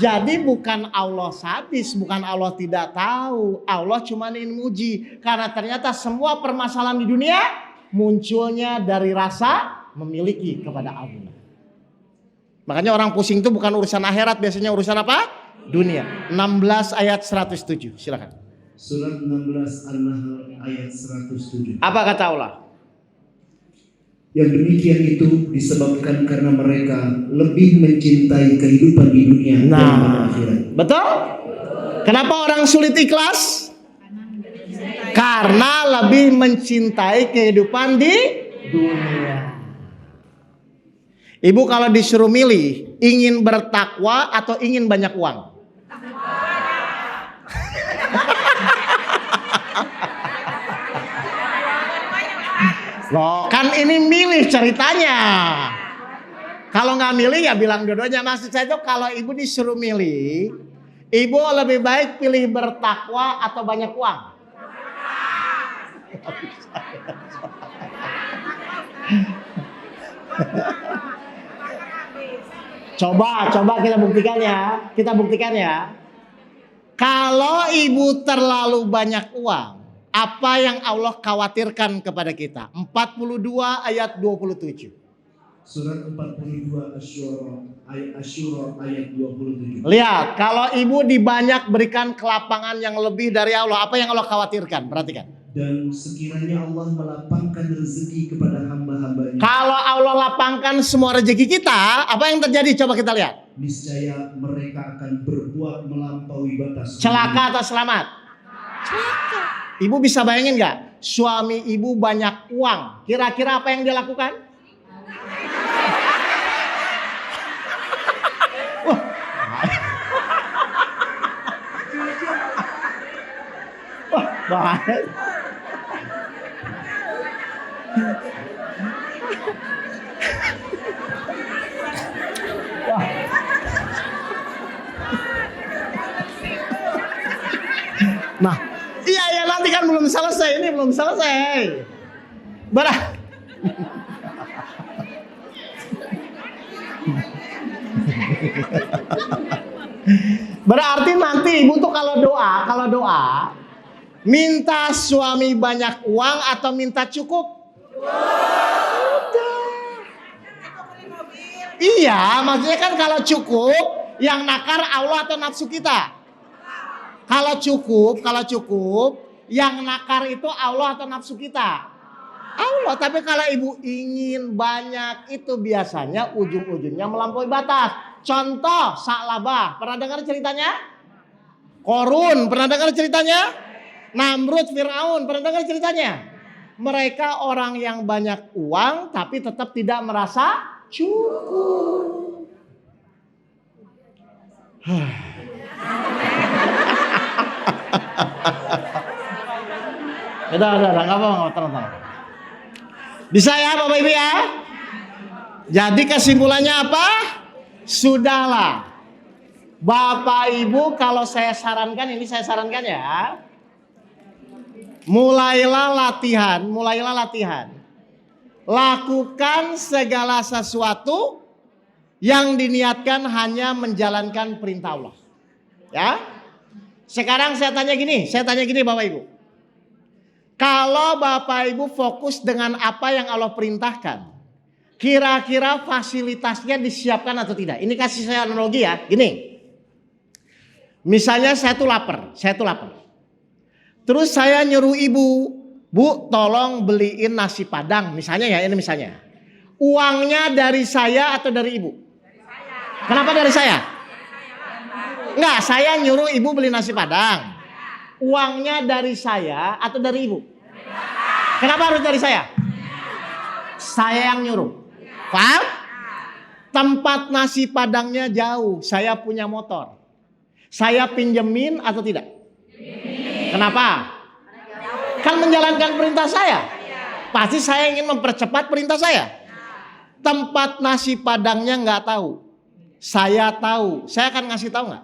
Jadi bukan Allah sadis, bukan Allah tidak tahu. Allah cuma ingin menguji. Karena ternyata semua permasalahan di dunia munculnya dari rasa memiliki kepada Allah. Makanya orang pusing itu bukan urusan akhirat, biasanya urusan apa? Dunia. 16 ayat 107. Silakan. Surat 16 An-Nahl ayat 107. Apa kata Allah? Yang demikian itu disebabkan karena mereka lebih mencintai kehidupan di dunia daripada akhirat. Betul? Kenapa orang sulit ikhlas? Karena lebih mencintai kehidupan di dunia. Ibu kalau disuruh milih, ingin bertakwa atau ingin banyak uang? Loh, kan ini milih ceritanya. Kalau nggak milih ya bilang dua-duanya. Maksud saya itu kalau ibu disuruh milih, ibu lebih baik pilih bertakwa atau banyak uang? Coba kita buktikan ya. Kalau ibu terlalu banyak uang, apa yang Allah khawatirkan kepada kita? 42 ayat 27. Surat 42 Asy-Syura ayat 27. Lihat, kalau ibu dibanyak berikan kelapangan yang lebih dari Allah, apa yang Allah khawatirkan? Perhatikan. Dan sekiranya Allah melapangkan rezeki kepada hamba-hambanya. Kalau Allah lapangkan semua rezeki kita, apa yang terjadi? Coba kita lihat. Niscaya mereka akan berbuat melampaui batas. Celaka atau selamat? Celaka. Ibu bisa bayangin nggak? Suami ibu banyak uang. Kira-kira apa yang dia lakukan? Wah, bahaya. Nah, iya nanti kan belum selesai, ini belum selesai. Berarti nanti ibu tuh kalau doa minta suami banyak uang atau minta cukup? Iya, maksudnya kan kalau cukup, yang nakar Allah atau nafsu kita? Kalau cukup, yang nakar itu Allah atau nafsu kita? Allah. Tapi kalau ibu ingin banyak, itu biasanya ujung-ujungnya melampaui batas. Contoh, Sa'labah, pernah dengar ceritanya? Korun, pernah dengar ceritanya? Namrud, Fir'aun, pernah dengar ceritanya? Mereka orang yang banyak uang, tapi tetap tidak merasa cukup. Udah, nggak apa-apa, tenang. Bisa ya Bapak Ibu ya? Jadi kesimpulannya apa? Sudahlah. Bapak Ibu kalau saya sarankan, ini saya sarankan ya. Mulailah latihan. Lakukan segala sesuatu yang diniatkan hanya menjalankan perintah Allah. Ya. Sekarang saya tanya gini Bapak Ibu. Kalau Bapak Ibu fokus dengan apa yang Allah perintahkan, kira-kira fasilitasnya disiapkan atau tidak? Ini kasih saya analogi ya, gini. Misalnya saya tuh lapar. Terus saya nyuruh ibu, Bu, tolong beliin nasi padang, misalnya ya, ini misalnya. Uangnya dari saya atau dari ibu? Dari saya. Kenapa dari saya? Enggak, saya nyuruh ibu beli nasi padang. Uangnya dari saya atau dari ibu? Kenapa harus dari saya? Saya yang nyuruh. Paham? Tempat nasi padangnya jauh, saya punya motor. Saya pinjemin atau tidak? Kenapa? Kan menjalankan perintah saya. Pasti saya ingin mempercepat perintah saya. Tempat nasi padangnya nggak tahu. Saya tahu. Saya akan ngasih tahu nggak?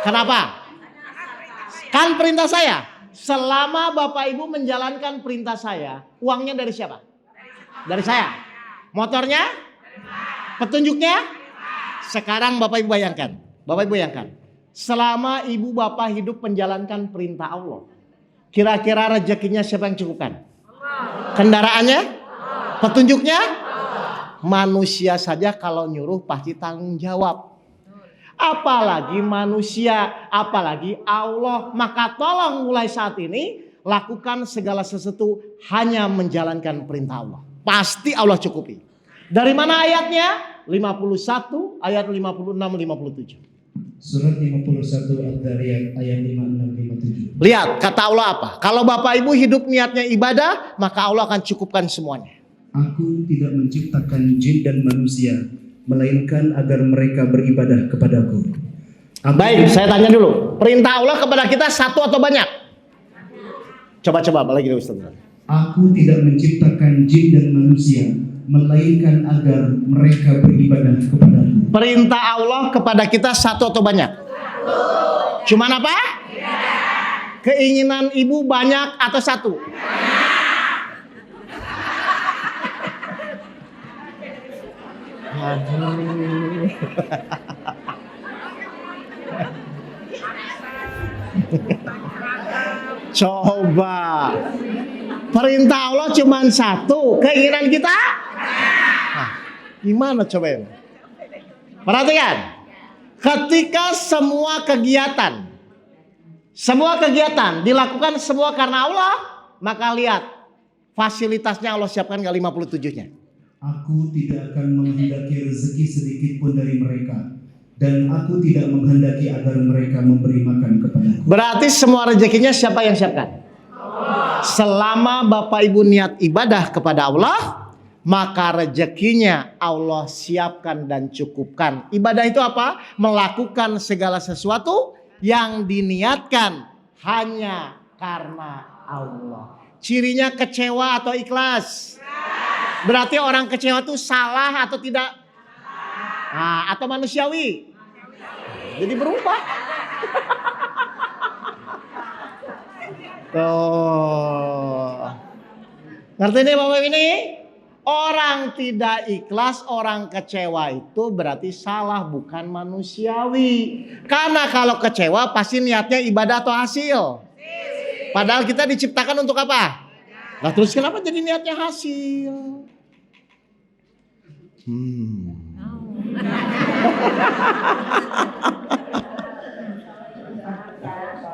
Kenapa? Kan perintah saya. Selama Bapak Ibu menjalankan perintah saya, uangnya dari siapa? Dari saya. Motornya? Petunjuknya? Sekarang Bapak Ibu bayangkan. Selama ibu bapak hidup menjalankan perintah Allah, kira-kira rezekinya siapa yang cukupkan? Kendaraannya? Petunjuknya? Manusia saja kalau nyuruh pasti tanggung jawab. Apalagi manusia, apalagi Allah. Maka tolong mulai saat ini lakukan segala sesuatu hanya menjalankan perintah Allah. Pasti Allah cukupi. Dari mana ayatnya? 51 ayat 56 57. Surat 51 Ad-Dariyat ayat 56 57. Lihat kata Allah apa? Kalau Bapak Ibu hidup niatnya ibadah, maka Allah akan cukupkan semuanya. Aku tidak menciptakan jin dan manusia, melainkan agar mereka beribadah kepadaku. Baik, saya tanya dulu. Perintah Allah kepada kita satu atau banyak? Coba lagi dulu Ustaz. Aku tidak menciptakan jin dan manusia, melainkan agar mereka beribadah kepadaku. Perintah Allah kepada kita satu atau banyak? Cuman apa? Keinginan ibu banyak atau satu? Coba. Perintah Allah cuma satu, keinginan kita? Nah, gimana coba ini? Perhatikan. Ketika semua kegiatan dilakukan semua karena Allah, maka lihat fasilitasnya Allah siapkan gak 57-nya. Aku tidak akan menghendaki rezeki sedikit pun dari mereka, dan aku tidak menghendaki agar mereka memberi makan kepadaku. Berarti semua rezekinya siapa yang siapkan? Selama Bapak Ibu niat ibadah kepada Allah, maka rezekinya Allah siapkan dan cukupkan. Ibadah itu apa? Melakukan segala sesuatu yang diniatkan hanya karena Allah. Cirinya kecewa atau ikhlas? Berarti orang kecewa itu salah atau tidak? Nah, atau manusiawi? Jadi berubah. Tuh. Ngerti nih Bapak ini? Orang tidak ikhlas, orang kecewa itu berarti salah, bukan manusiawi. Karena kalau kecewa pasti niatnya ibadah atau hasil. Padahal kita diciptakan untuk apa? Nah terus kenapa jadi niatnya hasil?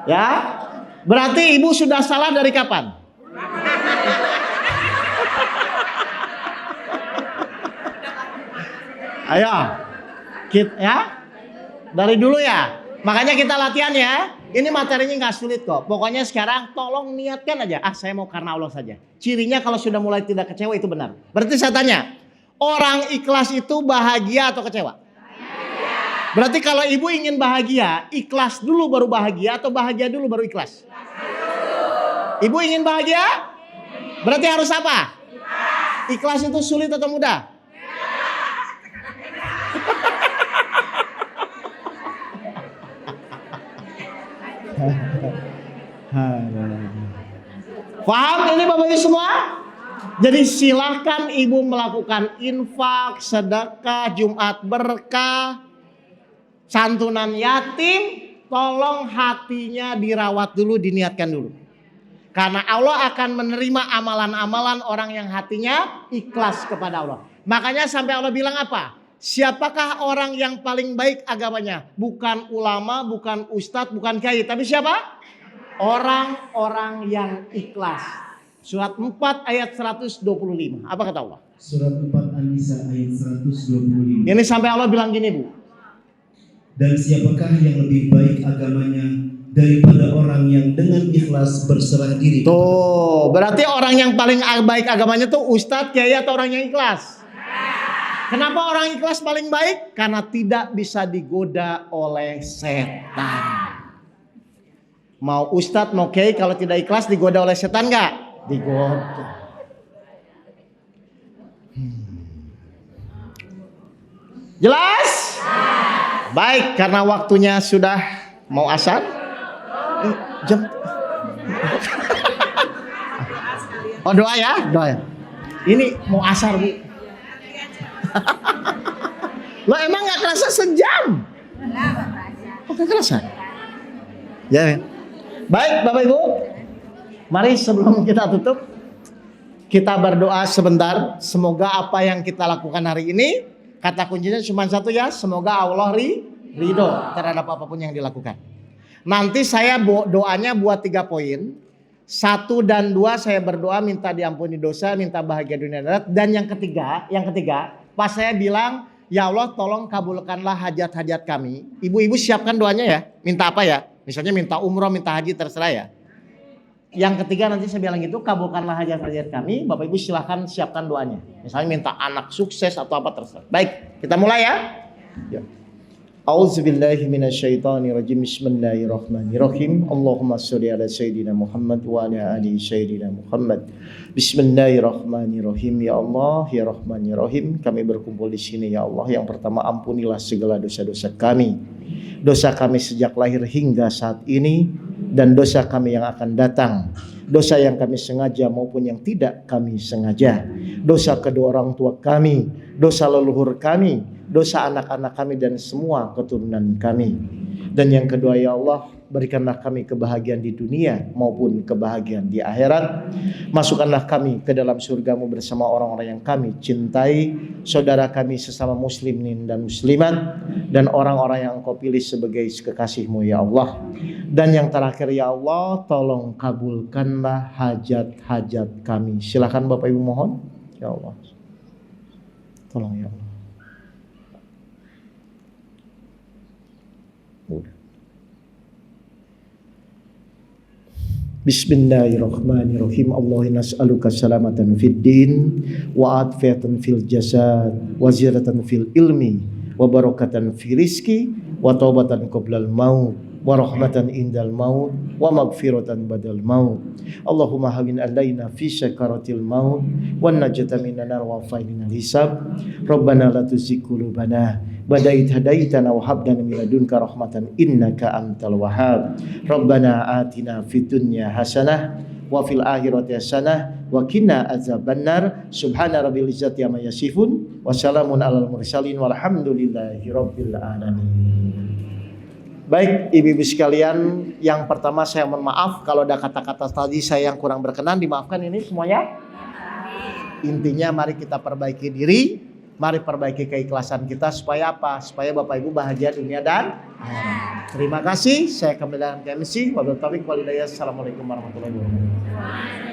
Ya, berarti ibu sudah salah dari kapan? Ayo, ya, dari dulu ya. Makanya kita latihan ya. Ini materinya nggak sulit kok. Pokoknya sekarang tolong niatkan aja. Saya mau karena Allah saja. Cirinya kalau sudah mulai tidak kecewa itu benar. Berarti saya tanya, orang ikhlas itu bahagia atau kecewa? Berarti kalau ibu ingin bahagia, ikhlas dulu baru bahagia atau bahagia dulu baru ikhlas? Ibu ingin bahagia? Berarti harus apa? Ikhlas itu sulit atau mudah? Paham ini Bapak Ibu semua? Jadi silahkan ibu melakukan infak, sedekah, Jumat berkah, santunan yatim. Tolong hatinya dirawat dulu, diniatkan dulu. Karena Allah akan menerima amalan-amalan orang yang hatinya ikhlas kepada Allah. Makanya sampai Allah bilang apa? Siapakah orang yang paling baik agamanya? Bukan ulama, bukan ustadz, bukan kiai. Tapi siapa? Orang-orang yang ikhlas. Surat 4 ayat 125. Apa kata Allah? Surat 4 An-Nisa ayat 125. Ini sampai Allah bilang gini Bu. Dan siapakah yang lebih baik agamanya daripada orang yang dengan ikhlas berserah diri? Tuh, berarti orang yang paling baik agamanya tuh ustadz, kiai atau orang yang ikhlas? Kenapa orang ikhlas paling baik? Karena tidak bisa digoda oleh setan. Mau ustadz, mau kiai, kalau tidak ikhlas digoda oleh setan nggak? Digoda. Jelas? Baik, karena waktunya sudah mau asar. Jam. Oh doa ya, doa ya. Ini mau asar Bu. Lo emang nggak kerasa sejam? Nggak kerasa. Ya. Baik Bapak Ibu, mari sebelum kita tutup, kita berdoa sebentar. Semoga apa yang kita lakukan hari ini, kata kuncinya cuma satu ya, semoga Allah ridho terhadap apapun yang dilakukan. Nanti saya doanya buat 3 poin. 1 dan 2 saya berdoa minta diampuni dosa, minta bahagia dunia akhirat. Dan yang ketiga, pas saya bilang, ya Allah tolong kabulkanlah hajat-hajat kami. Ibu-ibu siapkan doanya ya, minta apa ya? Misalnya minta umroh, minta haji, terserah ya. Yang ketiga nanti saya bilang gitu, kabulkanlah hajat-hajat kami. Bapak Ibu silahkan siapkan doanya. Misalnya minta anak sukses atau apa terserah. Baik, kita mulai ya. Ya. A'udzubillahi minasyaitonirrajim. Bismillahirrahmanirrahim. Allahumma sholli ala sayyidina Muhammad wa ala ali sayyidina Muhammad. Bismillahirrahmanirrahim. Ya Allah, ya Rahman, ya Rahim. Kami berkumpul di sini ya Allah. Yang pertama, ampunilah segala dosa-dosa kami. Dosa kami sejak lahir hingga saat ini dan dosa kami yang akan datang. Dosa yang kami sengaja maupun yang tidak kami sengaja. Dosa kedua orang tua kami, dosa leluhur kami, dosa anak-anak kami dan semua keturunan kami. Dan yang kedua ya Allah, berikanlah kami kebahagiaan di dunia maupun kebahagiaan di akhirat. Masukkanlah kami ke dalam surgamu bersama orang-orang yang kami cintai, saudara kami sesama muslimin dan muslimat, dan orang-orang yang Engkau pilih sebagai kekasih-Mu ya Allah. Dan yang terakhir ya Allah, tolong kabulkanlah hajat-hajat kami. Silakan Bapak Ibu mohon ya Allah. Tolong ya Allah. Udah. Bismillahirrahmanirrahim. Allahumma nas'aluka salamatan fid din wa afiyatan fil jasad wa ziyadatan fil ilmi wa barakatan fil rizki wa taubatan qoblal maut wa rahmatan indal maut wa maghfiratan badal maut. Allahumma hawin alaina fi sakaratil maut wa najata minan nar wa failina hisab. Rabbana la tuzigh qulubana badait hadaitana wa hab lana min ladunka rahmatan innaka antal wahhab. Rabbana atina fid dunya hasanah wa fil akhirati hasanah wa qina adzabannar. Subhana rabbil izzati amma yasifun wa salamun alal mursalin walhamdulillahi rabbil alamin. Baik ibu-ibu sekalian, yang pertama saya mohon maaf kalau ada kata-kata tadi saya yang kurang berkenan, dimaafkan ini semuanya. Intinya mari kita perbaiki diri. Mari perbaiki keikhlasan kita supaya apa? Supaya Bapak Ibu bahagia dunia dan akhirat. Terima kasih. Saya kembali dengan KMC. Wabillahi taufiq wal hidayah. Assalamualaikum warahmatullahi wabarakatuh.